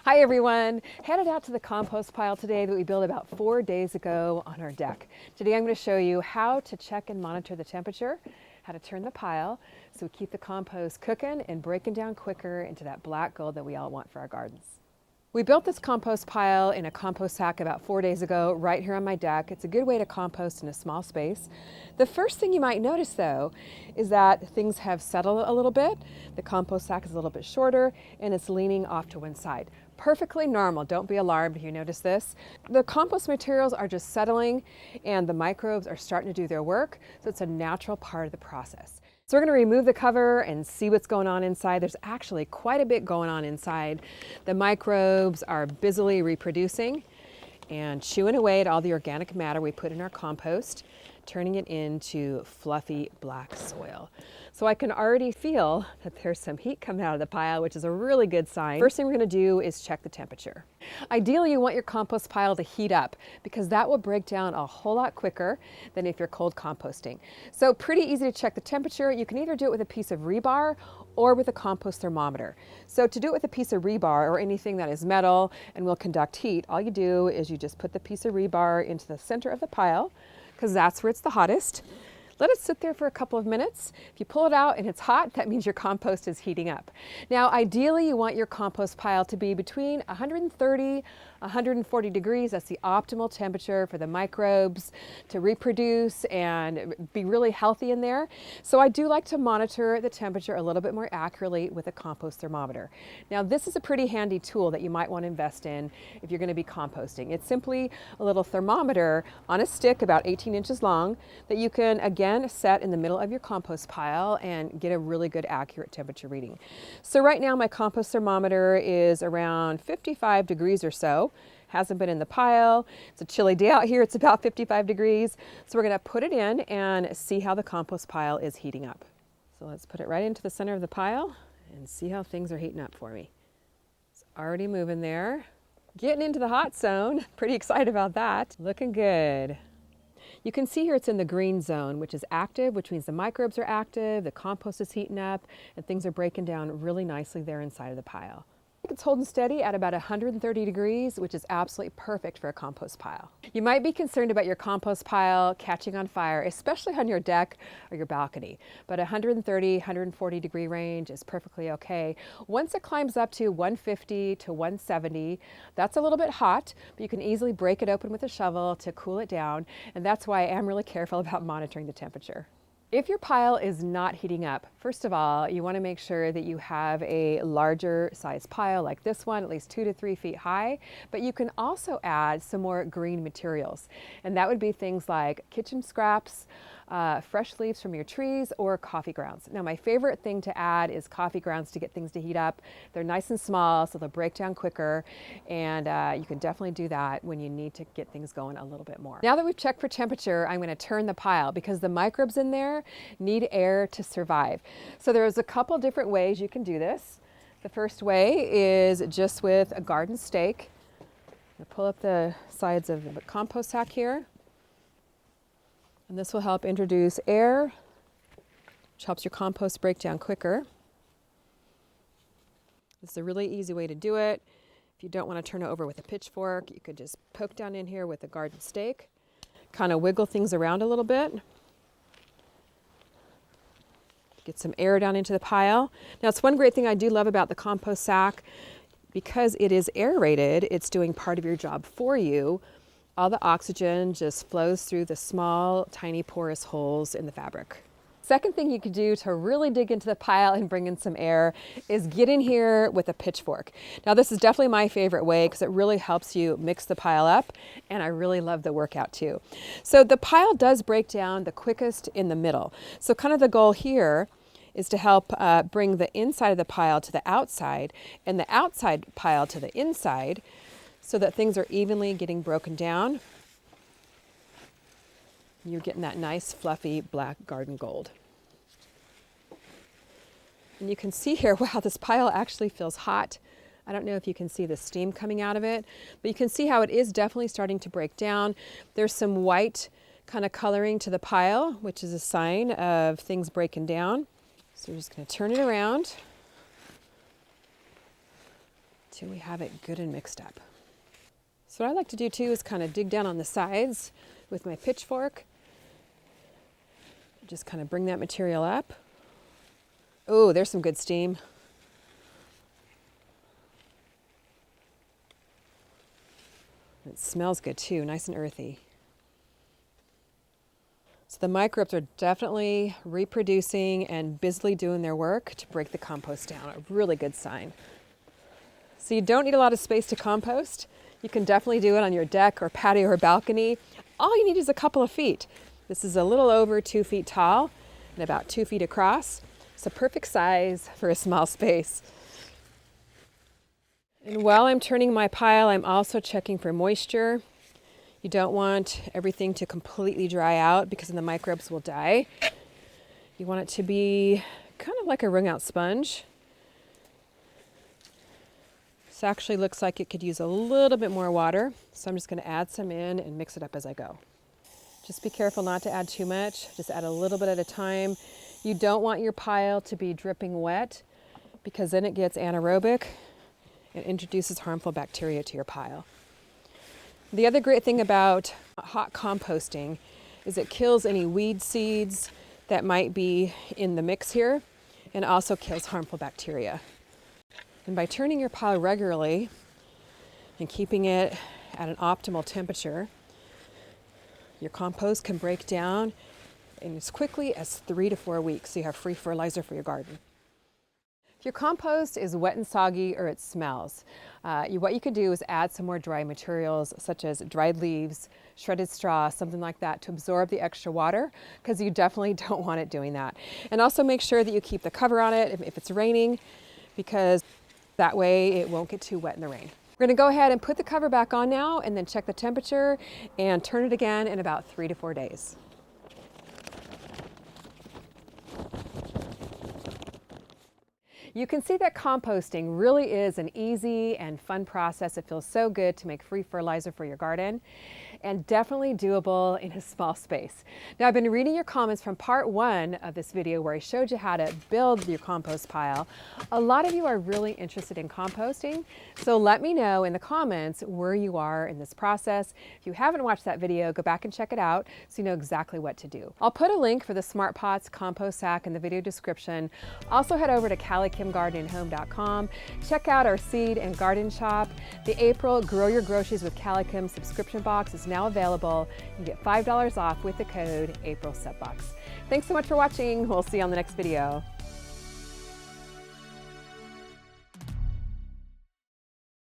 Hi everyone, headed out to the compost pile today that we built about 4 days ago on our deck. Today I'm going to show you how to check and monitor the temperature, how to turn the pile so we keep the compost cooking and breaking down quicker into that black gold that we all want for our gardens. We built this compost pile in a compost sack about 4 days ago right here on my deck. It's a good way to compost in a small space. The first thing you might notice though is that things have settled a little bit. The compost sack is a little bit shorter and it's leaning off to one side. Perfectly normal, don't be alarmed if you notice this. The compost materials are just settling and the microbes are starting to do their work, so it's a natural part of the process. So we're going to remove the cover and see what's going on inside. There's actually quite a bit going on inside. The microbes are busily reproducing and chewing away at all the organic matter we put in our compost, turning it into fluffy black soil. So I can already feel that there's some heat coming out of the pile, which is a really good sign. First thing we're going to do is check the temperature. Ideally, you want your compost pile to heat up because that will break down a whole lot quicker than if you're cold composting. So pretty easy to check the temperature. You can either do it with a piece of rebar or with a compost thermometer. So to do it with a piece of rebar or anything that is metal and will conduct heat, all you do is you just put the piece of rebar into the center of the pile because that's where it's the hottest. Let it sit there for a couple of minutes. If you pull it out and it's hot, that means your compost is heating up. Now, ideally, you want your compost pile to be between 130, 140 degrees. That's the optimal temperature for the microbes to reproduce and be really healthy in there. So I do like to monitor the temperature a little bit more accurately with a compost thermometer. Now, this is a pretty handy tool that you might want to invest in if you're going to be composting. It's simply a little thermometer on a stick about 18 inches long that you can, again, set in the middle of your compost pile and get a really good accurate temperature reading. So right now my compost thermometer is around 55 degrees or so. Hasn't been in the pile. It's a chilly day out here. It's about 55 degrees. So we're going to put it in and see how the compost pile is heating up. So let's put it right into the center of the pile and see how things are heating up for me. It's already moving there. Getting into the hot zone. Pretty excited about that. Looking good. You can see here it's in the green zone, which is active, which means the microbes are active, the compost is heating up, and things are breaking down really nicely there inside of the pile. It's holding steady at about 130 degrees, which is absolutely perfect for a compost pile. You might be concerned about your compost pile catching on fire, especially on your deck or your balcony, but 130, 140 degree range is perfectly okay. Once it climbs up to 150 to 170, that's a little bit hot, but you can easily break it open with a shovel to cool it down, and that's why I am really careful about monitoring the temperature. If your pile is not heating up, first of all, you want to make sure that you have a larger size pile like this one, at least 2 to 3 feet high, but you can also add some more green materials. And that would be things like kitchen scraps, fresh leaves from your trees, or coffee grounds. Now, my favorite thing to add is coffee grounds to get things to heat up. They're nice and small, so they'll break down quicker, and you can definitely do that when you need to get things going a little bit more. Now that we've checked for temperature, I'm going to turn the pile because the microbes in there need air to survive. So there's a couple different ways you can do this. The first way is just with a garden stake. I'm going to pull up the sides of the compost sack here. And this will help introduce air, which helps your compost break down quicker. This is a really easy way to do it. If you don't want to turn it over with a pitchfork, you could just poke down in here with a garden stake, kind of wiggle things around a little bit. Get some air down into the pile. Now, it's one great thing I do love about the compost sack. Because it is aerated, it's doing part of your job for you. All the oxygen just flows through the small, tiny porous holes in the fabric. Second thing you could do to really dig into the pile and bring in some air is get in here with a pitchfork. Now, this is definitely my favorite way because it really helps you mix the pile up, and I really love the workout too. So the pile does break down the quickest in the middle. So kind of the goal here is to help bring the inside of the pile to the outside and the outside pile to the inside so that things are evenly getting broken down. You're getting that nice fluffy black garden gold. And you can see here, wow, this pile actually feels hot. I don't know if you can see the steam coming out of it, but you can see how it is definitely starting to break down. There's some white kind of coloring to the pile, which is a sign of things breaking down. So we're just going to turn it around till we have it good and mixed up. So what I like to do too is kind of dig down on the sides with my pitchfork. Just kind of bring that material up. Oh, there's some good steam. It smells good too, nice and earthy. So the microbes are definitely reproducing and busily doing their work to break the compost down. A really good sign. So you don't need a lot of space to compost. You can definitely do it on your deck or patio or balcony. All you need is a couple of feet. This is a little over 2 feet tall and about 2 feet across. It's a perfect size for a small space. And while I'm turning my pile, I'm also checking for moisture. You don't want everything to completely dry out because then the microbes will die. You want it to be kind of like a wrung out sponge. This actually looks like it could use a little bit more water, so I'm just going to add some in and mix it up as I go. Just be careful not to add too much, just add a little bit at a time. You don't want your pile to be dripping wet because then it gets anaerobic and introduces harmful bacteria to your pile. The other great thing about hot composting is it kills any weed seeds that might be in the mix here and also kills harmful bacteria. And by turning your pile regularly and keeping it at an optimal temperature, your compost can break down in as quickly as 3 to 4 weeks, so you have free fertilizer for your garden. If your compost is wet and soggy or it smells, what you could do is add some more dry materials such as dried leaves, shredded straw, something like that to absorb the extra water, because you definitely don't want it doing that. And also make sure that you keep the cover on it if it's raining, because that way it won't get too wet in the rain. We're going to go ahead and put the cover back on now and then check the temperature and turn it again in about 3 to 4 days. You can see that composting really is an easy and fun process. It feels so good to make free fertilizer for your garden and definitely doable in a small space. Now, I've been reading your comments from part 1 of this video where I showed you how to build your compost pile. A lot of you are really interested in composting, so let me know in the comments where you are in this process. If you haven't watched that video, go back and check it out so you know exactly what to do. I'll put a link for the Smart Pots compost sack in the video description. Also head over to CaliChemGardenandHome.com. Check out our seed and garden shop. The April Grow Your Groceries with CaliChem subscription box is now available. You can get $5 off with the code AprilSubbox. Thanks so much for watching. We'll see you on the next video.